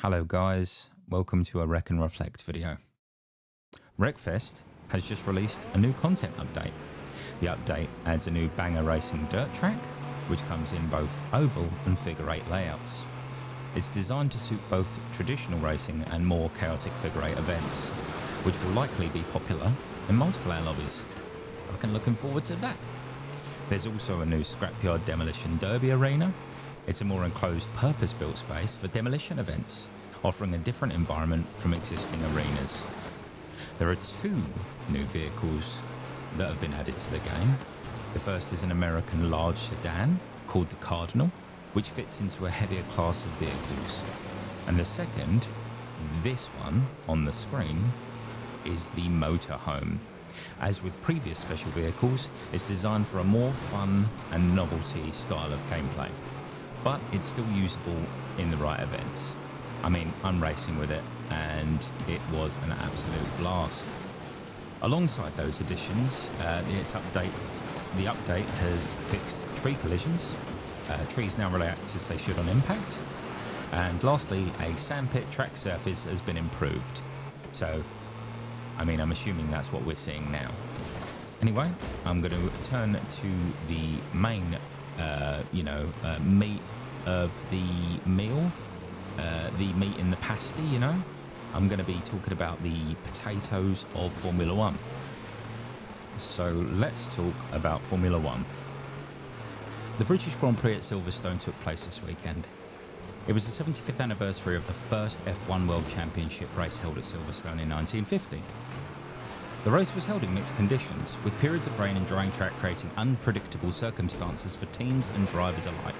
Hello guys, welcome to a Wreck and Reflect video. Wreckfest has just released a new content update. The update adds a new banger racing dirt track, which comes in both oval and figure 8 layouts. It's designed to suit both traditional racing and more chaotic figure 8 events, which will likely be popular in multiplayer lobbies. Fucking looking forward to that. There's also a new scrapyard demolition derby arena. It's a more enclosed purpose-built space for demolition events, offering a different environment from existing arenas. There are two new vehicles that have been added to the game. The first is an American large sedan called the Cardinal, which fits into a heavier class of vehicles. And the second, this one on the screen, is the Motorhome. As with previous special vehicles, it's designed for a more fun and novelty style of gameplay, but it's still usable in the right events. I mean, I'm racing with it and it was an absolute blast. Alongside those additions, the update has fixed tree collisions. Trees now react as they should on impact. And lastly, a sandpit track surface has been improved. So, I mean, I'm assuming that's what we're seeing now. Anyway, I'm going to turn to the main meat of the meal, the meat in the pasty, you know. I'm going to be talking about the potatoes of Formula One. So let's talk about Formula One. The British Grand Prix at Silverstone took place this weekend. It was the 75th anniversary of the first F1 World Championship race held at Silverstone in 1950. The race was held in mixed conditions, with periods of rain and drying track creating unpredictable circumstances for teams and drivers alike.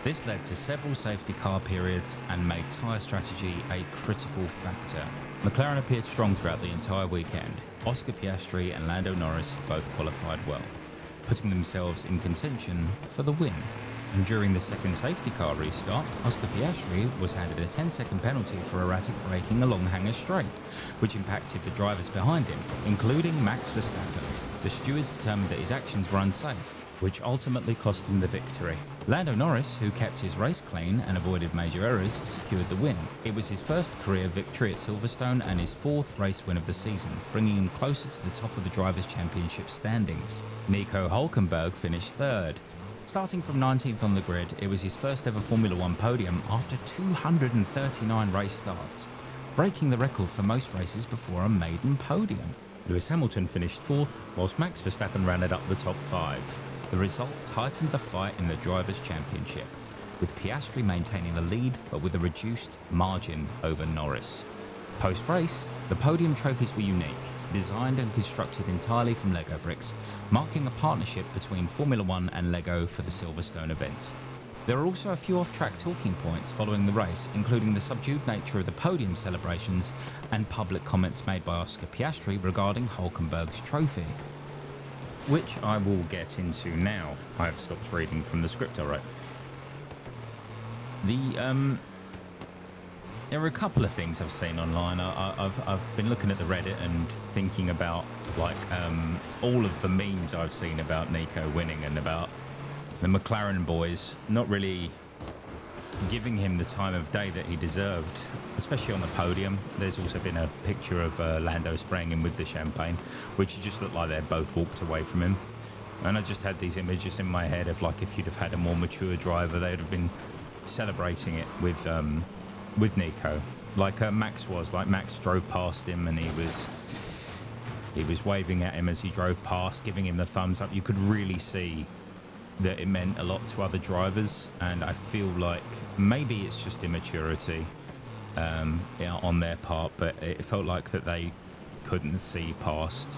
This led to several safety car periods and made tyre strategy a critical factor. McLaren appeared strong throughout the entire weekend. Oscar Piastri and Lando Norris both qualified well, putting themselves in contention for the win. And during the second safety car restart, Oscar Piastri was handed a 10-second penalty for erratic braking along Hanger Straight, which impacted the drivers behind him, including Max Verstappen. The stewards determined that his actions were unsafe, which ultimately cost him the victory. Lando Norris, who kept his race clean and avoided major errors, secured the win. It was his first career victory at Silverstone and his fourth race win of the season, bringing him closer to the top of the Drivers' Championship standings. Nico Hülkenberg finished third. Starting from 19th on the grid, it was his first ever Formula One podium after 239 race starts, breaking the record for most races before a maiden podium. Lewis Hamilton finished fourth, whilst Max Verstappen rounded up the top five. The result tightened the fight in the Drivers' Championship, with Piastri maintaining the lead but with a reduced margin over Norris. Post-race, the podium trophies were unique, designed and constructed entirely from Lego bricks, marking a partnership between Formula One and Lego for the Silverstone event. There are also a few off-track talking points following the race, including the subdued nature of the podium celebrations and public comments made by Oscar Piastri regarding Hülkenberg's trophy, which I will get into now. I have stopped reading from the script I wrote. There are a couple of things I've seen online. I've been looking at the Reddit and thinking about all of the memes I've seen about Nico winning and about the McLaren boys not really giving him the time of day that he deserved, especially on the podium. There's also been a picture of Lando spraying him with the champagne, which just looked like they both walked away from him. And I just had these images in my head of like if you'd have had a more mature driver, they'd have been celebrating it with Nico, like Max was. Like Max drove past him and he was waving at him as he drove past, giving him the thumbs up. You could really see that it meant a lot to other drivers, and I feel like maybe it's just immaturity on their part, but it felt like that they couldn't see past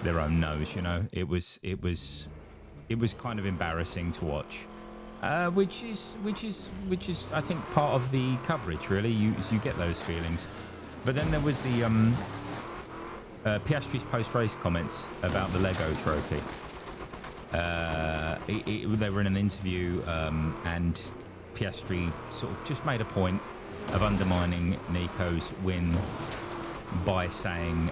their own nose. You know, it was kind of embarrassing to watch. Which is I think part of the coverage, really. You get those feelings. But then there was the Piastri's post-race comments about the Lego trophy. They were in an interview, and Piastri sort of just made a point of undermining Nico's win by saying,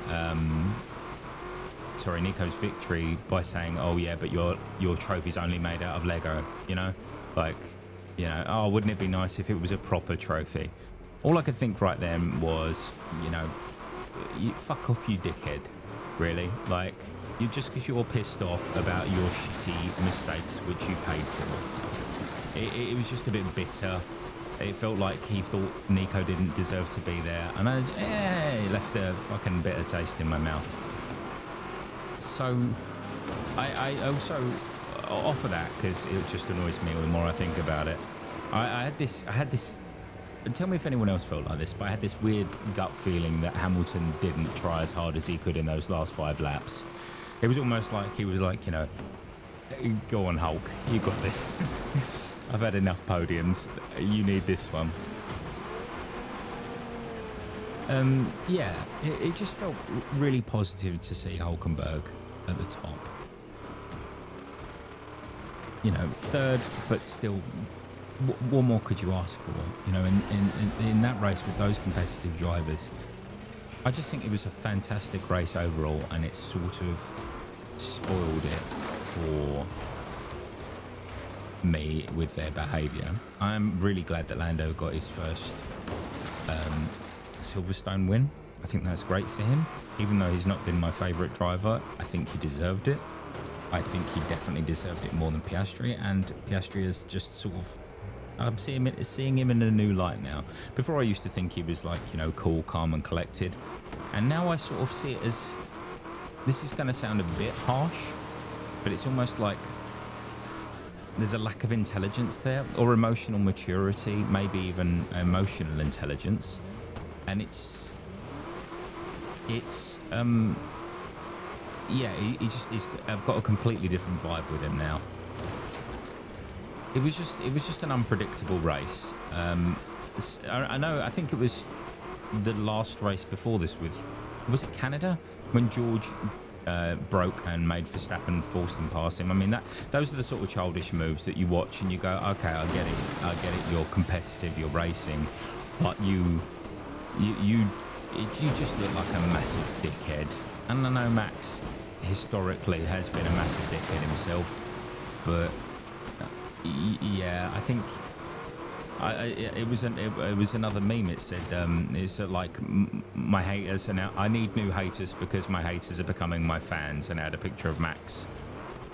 Nico's victory by saying, "Oh yeah, but your trophy's only made out of Lego," you know. Like, you know, oh, wouldn't it be nice if it was a proper trophy? All I could think right then was, you know, you fuck off, you dickhead. Really, like, you just because you're pissed off about your shitty mistakes which you paid for. It was just a bit bitter. It felt like he thought Nico didn't deserve to be there, and it left a fucking bitter taste in my mouth. So I also offer that because it just annoys me the more I think about it. I had this. And tell me if anyone else felt like this, but I had this weird gut feeling that Hamilton didn't try as hard as he could in those last 5 laps. It was almost like he was like, you know, go on, Hulk, you got this. I've had enough podiums. You need this one. Yeah, it just felt really positive to see Hulkenberg at the top. You know, third, but still, what more could you ask for? You know, in that race with those competitive drivers, I just think it was a fantastic race overall, and it sort of spoiled it for me with their behaviour. I'm really glad that Lando got his first Silverstone win. I think that's great for him. Even though he's not been my favourite driver, I think he deserved it. I think he definitely deserved it more than Piastri, and Piastri is just sort of, I'm seeing him in a new light now. Before I used to think he was like, you know, cool, calm and collected. And now I sort of see it as, this is going to sound a bit harsh, but it's almost like there's a lack of intelligence there, or emotional maturity, maybe even emotional intelligence. And yeah, he just is. I've got a completely different vibe with him now. It was just an unpredictable race. I know. I think it was the last race before this was it Canada, when George broke and made Verstappen, forced him past him. I mean, those are the sort of childish moves that you watch and you go, okay, I get it. You're competitive, you're racing, but you just look like a massive dickhead. And I know Max historically has been a massive dickhead himself, but yeah, I think it was another meme. It said it's like my haters, and I need new haters because my haters are becoming my fans, and I had a picture of Max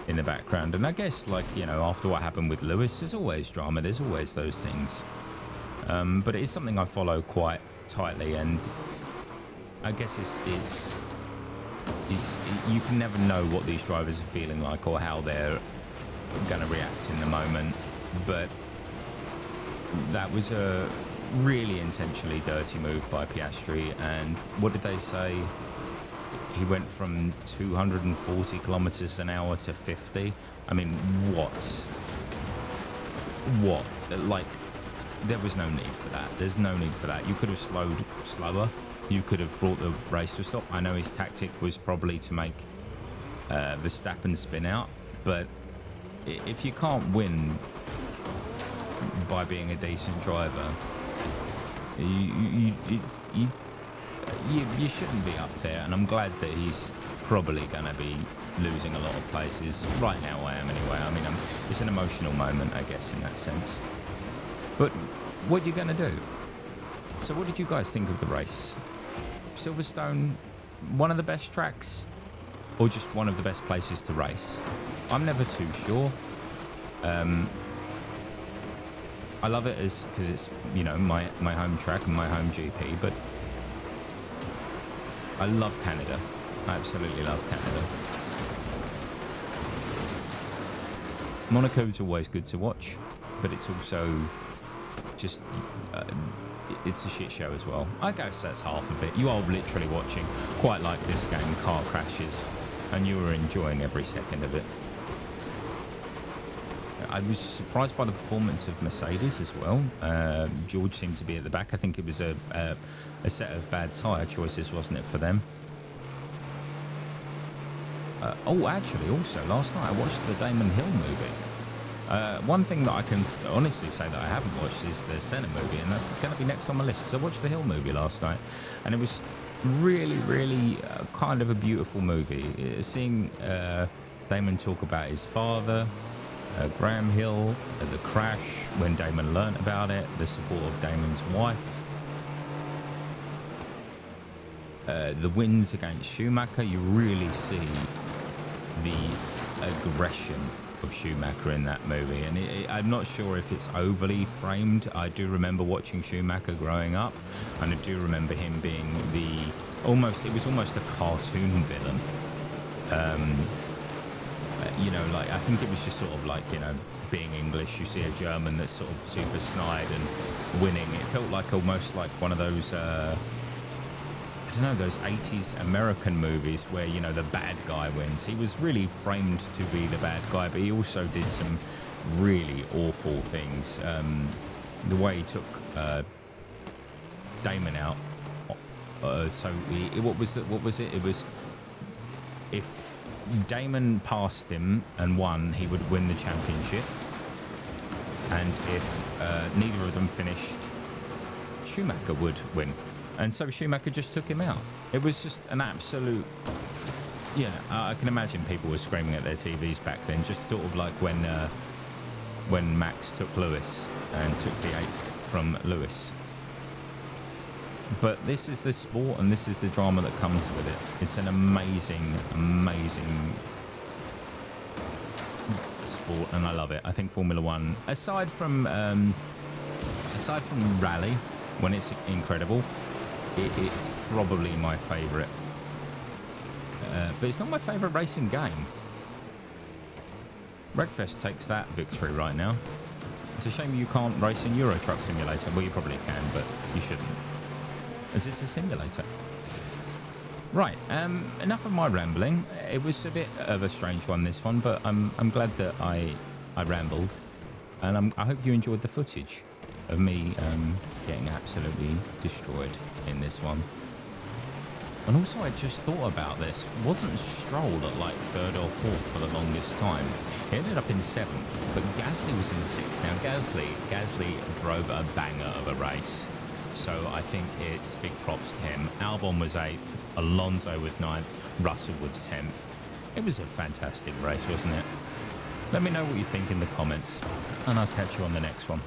in the background. And I guess, like, you know, after what happened with Lewis, there's always drama, there's always those things, but it is something I follow quite tightly, and I guess it's you can never know what these drivers are feeling like or how they're going to react in the moment. But that was a really intentionally dirty move by Piastri. And what did they say? He went from 240 kilometers an hour to 50. I mean, what? Like, there was no need for that. There's no need for that. You could have slowed slower. You could have brought the race to a stop. I know his tactic was probably to make Verstappen spin out, but if you can't win by being a decent driver, you shouldn't be up there. And I'm glad that he's probably going to be losing a lot of places. Right now I am anyway. I mean, it's an emotional moment, I guess, in that sense. But what are you going to do? So what did you guys think of the race? Silverstone, one of the best tracks, or just one of the best places to race? I'm never too sure. I love it because it's, you know, my home track and my home GP, but I love Canada. I absolutely love Canada. Monaco's always good to watch, but it's also just it's a shit show as well. I guess that's half of it. You are literally watching, quite like this game, car crashes, and you are enjoying every second of it. I was surprised by the performance of Mercedes as well. George seemed to be at the back. I think it was a set of bad tyre choices, wasn't it, for them? Oh, actually, also, last night I watched the Damon Hill movie. One thing that I can honestly say that I haven't watched is the Senna movie, and that's going to be next on my list, because I watched the Hill movie last night, and it was really, really kind of a beautiful movie. Seeing Damon talk about his father, Graham Hill, the crash, when Damon learnt about it, the support of Damon's wife, the wins against Schumacher, you really see the aggression of Schumacher in that movie, and I'm not sure if it's overly framed. I do remember watching Schumacher growing up, and I do remember him being it was almost a cartoon villain. You know, like, I think it was just sort of like, you know, being English, you see a German that's sort of super snide and winning. It felt like almost like one of those I don't know, those 80s American movies where, you know, the bad guy wins. He was really framed to be the bad guy, but he also did some really awful things. The way he took Damon out. What was it? It was, if Damon passed him and won, he would win the championship. And if neither of them finished, Schumacher would win. And so Schumacher just took him out. It was just an absolute, you know, I can imagine people were screaming at their TVs back then, just sort of like when Max took Lewis and took the 8th from Lewis. But this is the sport, and this is the drama that comes with it. It's an amazing, amazing sport, and I love it. I think Formula One, aside from rally, when it's incredible, it's probably my favourite. But it's not my favourite racing game. Wreckfest takes that victory right now. It's a shame you can't race in Euro Truck Simulator. Well, you probably can, but you shouldn't, as it's a simulator. Right, enough of my rambling. It was a bit of a strange one, this one, but I'm glad that I rambled, and I hope you enjoyed the footage of me getting absolutely destroyed in this one. And also, I just thought about this. Wasn't Stroll at like 3rd or 4th for the longest time? He ended up in 7th, but Gasly was in 6th. Now, Gasly drove a banger of a race, so I think it's big props to him. Albon was 8th, Alonso was 9th, Russell was 10th. It was a fantastic race, wasn't it? Let me know what you think in the comments, and I'll catch you on the next one.